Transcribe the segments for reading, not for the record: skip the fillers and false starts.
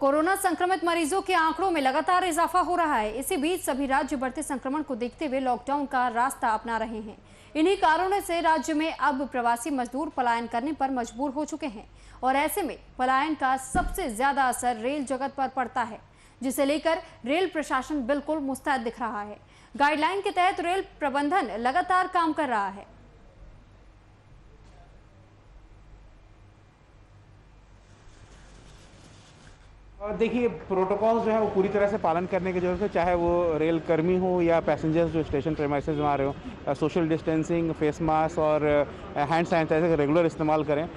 Corona संक्रमित मरीजों के आंकड़ों में लगातार इजाफा हो रहा है। इसी बीच सभी राज्य बढ़ते संक्रमण को देखते हुए लॉकडाउन का रास्ता अपना रहे हैं। इन्हीं कारणों से राज्य में अब प्रवासी मजदूर पलायन करने पर मजबूर हो चुके हैं और ऐसे में पलायन का सबसे ज्यादा असर रेल जगत पर पड़ता है, जिसे लेकर रेल प्रशासन बिल्कुल मुस्तैद दिख रहा है। गाइडलाइन के तहत रेल प्रबंधन लगातार काम कर रहा है। और देखिए, प्रोटोकॉल जो है वो पूरी तरह से पालन करने की जरूरत है, चाहे वो रेल कर्मी हो या पैसेंजर्स जो स्टेशन प्रेमाइसेस में आ रहे हो। सोशल डिस्टेंसिंग, फेस मास्क और हैंड सैनिटाइजर का रेगुलर इस्तेमाल करें।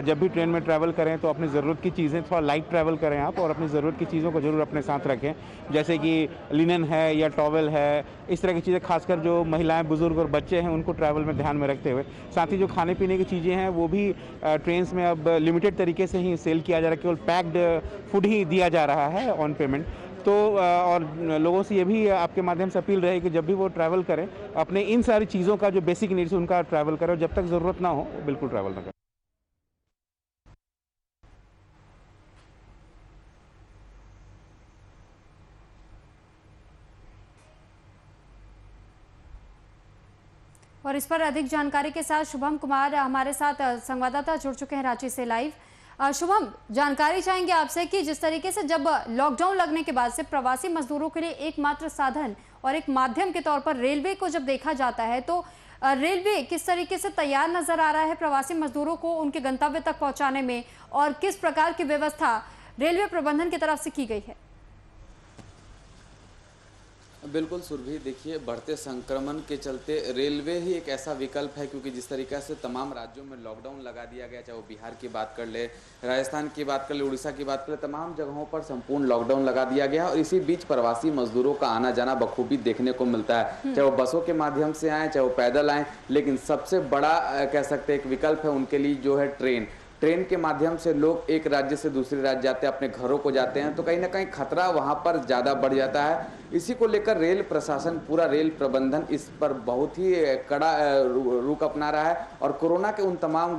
जब भी ट्रेन में ट्रैवल करें तो अपनी ज़रूरत की चीज़ें, थोड़ा लाइट ट्रैवल करें आप, और अपनी ज़रूरत की चीज़ों को ज़रूर अपने साथ रखें, जैसे कि लिनन है या टॉवल है, इस तरह की चीज़ें। खासकर जो महिलाएँ, बुजुर्ग और बच्चे हैं उनको ट्रैवल में ध्यान में रखते हुए। साथ ही जो खाने पीने की चीज़ें हैं वो भी ट्रेन में अब लिमिटेड तरीके से ही सेल किया जा रहा है, केवल पैक्ड फूड ही दिया जा रहा है ऑन पेमेंट। तो और लोगों से ये भी आपके माध्यम से अपील रहे कि जब भी वो ट्रैवल करें, अपने इन सारी चीज़ों का जो बेसिक नीड्स उनका ट्रैवल करें, और जब तक ज़रूरत ना हो बिल्कुल ट्रैवल ना करें। और इस पर अधिक जानकारी के साथ शुभम कुमार हमारे साथ संवाददाता जुड़ चुके हैं रांची से लाइव। शुभम, जानकारी चाहेंगे आपसे कि जिस तरीके से जब लॉकडाउन लगने के बाद से प्रवासी मजदूरों के लिए एकमात्र साधन और एक माध्यम के तौर पर रेलवे को जब देखा जाता है, तो रेलवे किस तरीके से तैयार नजर आ रहा है प्रवासी मजदूरों को उनके गंतव्य तक पहुंचाने में, और किस प्रकार की व्यवस्था रेलवे प्रबंधन की तरफ से की गई है? बिल्कुल सुरभि, देखिए, बढ़ते संक्रमण के चलते रेलवे ही एक ऐसा विकल्प है, क्योंकि जिस तरीक़ा से तमाम राज्यों में लॉकडाउन लगा दिया गया, चाहे वो बिहार की बात कर ले, राजस्थान की बात कर ले, उड़ीसा की बात कर ले, तमाम जगहों पर संपूर्ण लॉकडाउन लगा दिया गया। और इसी बीच प्रवासी मजदूरों का आना जाना बखूबी देखने को मिलता है, चाहे वो बसों के माध्यम से आएँ, चाहे वो पैदल आएँ। लेकिन सबसे बड़ा कह सकते हैं एक विकल्प है उनके लिए, जो है ट्रेन के माध्यम से लोग एक राज्य से दूसरे राज्य जाते हैं, अपने घरों को जाते हैं, तो कहीं ना कहीं खतरा वहां पर ज़्यादा बढ़ जाता है। इसी को लेकर रेल प्रशासन, पूरा रेल प्रबंधन इस पर बहुत ही कड़ा रुख अपना रहा है, और कोरोना के उन तमाम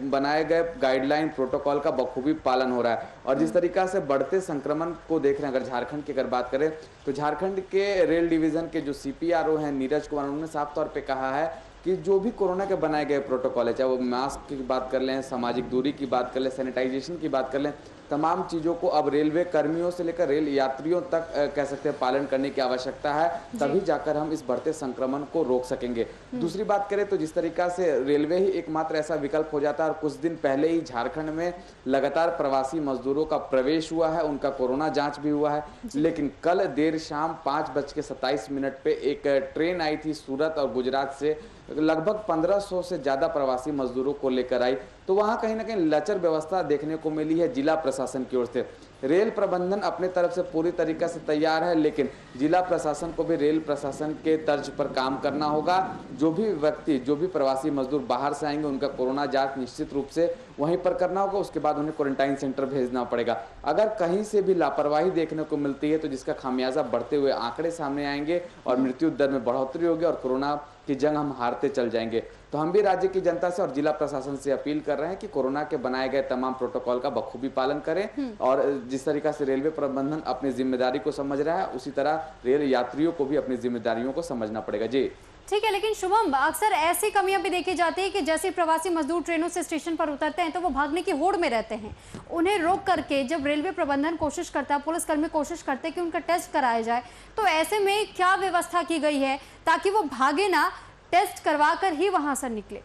बनाए गए गाइडलाइन, प्रोटोकॉल का बखूबी पालन हो रहा है। और जिस तरीका से बढ़ते संक्रमण को देख रहे हैं, अगर झारखंड की अगर बात करें तो झारखंड के रेल डिवीज़न के जो CPRO हैं नीरज कुमार, उन्होंने साफ तौर पर कहा है कि जो भी कोरोना के बनाए गए प्रोटोकॉल है, चाहे वो मास्क की बात कर लें, सामाजिक दूरी की बात कर लें, सैनिटाइजेशन की बात कर लें, तमाम चीज़ों को अब रेलवे कर्मियों से लेकर रेल यात्रियों तक कह सकते हैं पालन करने की आवश्यकता है, तभी जाकर हम इस बढ़ते संक्रमण को रोक सकेंगे। दूसरी बात करें तो जिस तरीका से रेलवे ही एकमात्र ऐसा विकल्प हो जाता है, और कुछ दिन पहले ही झारखंड में लगातार प्रवासी मजदूरों का प्रवेश हुआ है, उनका कोरोना जाँच भी हुआ है। लेकिन कल देर शाम 5:27 पे एक ट्रेन आई थी सूरत और गुजरात से, लगभग 1500 से ज़्यादा प्रवासी मजदूरों को लेकर आई। तो वहाँ कहीं ना कहीं लचर व्यवस्था देखने को मिली है जिला प्रशासन की ओर से। रेल प्रबंधन अपने तरफ से पूरी तरीके से तैयार है, लेकिन जिला प्रशासन को भी रेल प्रशासन के तर्ज पर काम करना होगा। जो भी व्यक्ति, जो भी प्रवासी मजदूर बाहर से आएंगे, उनका कोरोना जांच निश्चित रूप से वहीं पर करना होगा, उसके बाद उन्हें क्वारंटाइन सेंटर भेजना पड़ेगा। अगर कहीं से भी लापरवाही देखने को मिलती है तो जिसका खामियाजा बढ़ते हुए आंकड़े सामने आएंगे और मृत्यु दर में बढ़ोतरी होगी और कोरोना की जंग हम हारते चल जाएंगे। तो हम भी राज्य की जनता से और जिला प्रशासन से अपील कर रहे हैं कि कोरोना के बनाए गए तमाम प्रोटोकॉल का बखूबी पालन करें, और जिस तरीका से रेलवे प्रबंधन अपनी जिम्मेदारी को समझ रहा है, उसी तरह रेल यात्रियों को भी अपनी जिम्मेदारियों को समझना पड़ेगा। जी ठीक है, लेकिन शुभम, अक्सर ऐसी कमियां भी देखी जाती है कि जैसे प्रवासी मजदूर ट्रेनों से स्टेशन पर उतरते हैं तो वो भागने की होड़ में रहते हैं। उन्हें रोक करके जब रेलवे प्रबंधन कोशिश करता है, पुलिसकर्मी कोशिश करते हैं कि उनका टेस्ट कराया जाए, तो ऐसे में क्या व्यवस्था की गई है ताकि वो भागे ना, टेस्ट करवा कर ही वहां से निकले?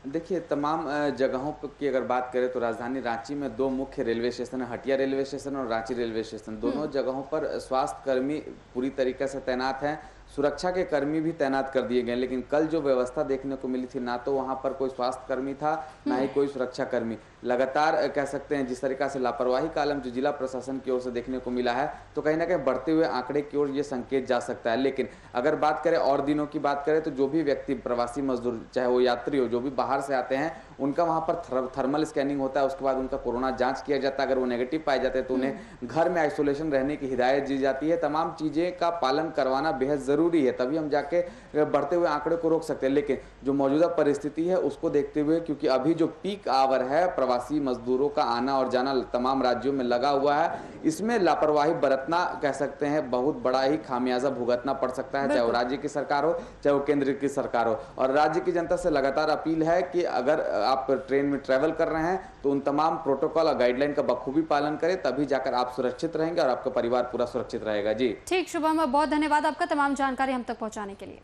देखिए, तमाम जगहों की अगर बात करें तो राजधानी रांची में 2 मुख्य रेलवे स्टेशन है, हटिया रेलवे स्टेशन और रांची रेलवे स्टेशन। दोनों जगहों पर स्वास्थ्य कर्मी पूरी तरीके से तैनात हैं, सुरक्षा के कर्मी भी तैनात कर दिए गए। लेकिन कल जो व्यवस्था देखने को मिली थी, ना तो वहां पर कोई स्वास्थ्य कर्मी था, ना ही कोई सुरक्षा कर्मी। लगातार कह सकते हैं जिस तरीका से लापरवाही का आलम जो जिला प्रशासन की ओर से देखने को मिला है, तो कहीं ना कहीं बढ़ते हुए आंकड़े की ओर ये संकेत जा सकता है। लेकिन अगर बात करें और दिनों की बात करें तो जो भी व्यक्ति प्रवासी मजदूर, चाहे वो यात्री हो, जो भी बाहर से आते हैं, उनका वहाँ पर थर्मल स्कैनिंग होता है, उसके बाद उनका कोरोना जांच किया जाता है। अगर वो नेगेटिव पाए जाते हैं तो उन्हें घर में आइसोलेशन रहने की हिदायत दी जाती है। तमाम चीज़ें का पालन करवाना बेहद ज़रूरी है, तभी हम जाके बढ़ते हुए आंकड़े को रोक सकते हैं। लेकिन जो मौजूदा परिस्थिति है उसको देखते हुए, क्योंकि अभी जो पीक आवर है, प्रवासी मजदूरों का आना और जाना तमाम राज्यों में लगा हुआ है, इसमें लापरवाही बरतना कह सकते हैं बहुत बड़ा ही खामियाजा भुगतना पड़ सकता है, चाहे वो राज्य की सरकार हो चाहे वो केंद्र की सरकार हो। और राज्य की जनता से लगातार अपील है कि अगर आप ट्रेन में ट्रैवल कर रहे हैं तो उन तमाम प्रोटोकॉल और गाइडलाइन का बखूबी पालन करें, तभी जाकर आप सुरक्षित रहेंगे और आपका परिवार पूरा सुरक्षित रहेगा। जी ठीक शुभम, बहुत धन्यवाद आपका तमाम जानकारी हम तक पहुंचाने के लिए।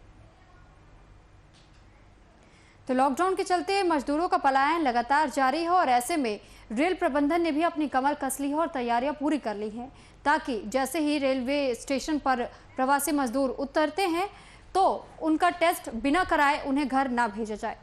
तो लॉकडाउन के चलते मजदूरों का पलायन लगातार जारी है और ऐसे में रेल प्रबंधन ने भी अपनी कमर कस ली है और तैयारियां पूरी कर ली हैं, ताकि जैसे ही रेलवे स्टेशन पर प्रवासी मजदूर उतरते हैं तो उनका टेस्ट बिना कराए उन्हें घर ना भेजा जाए।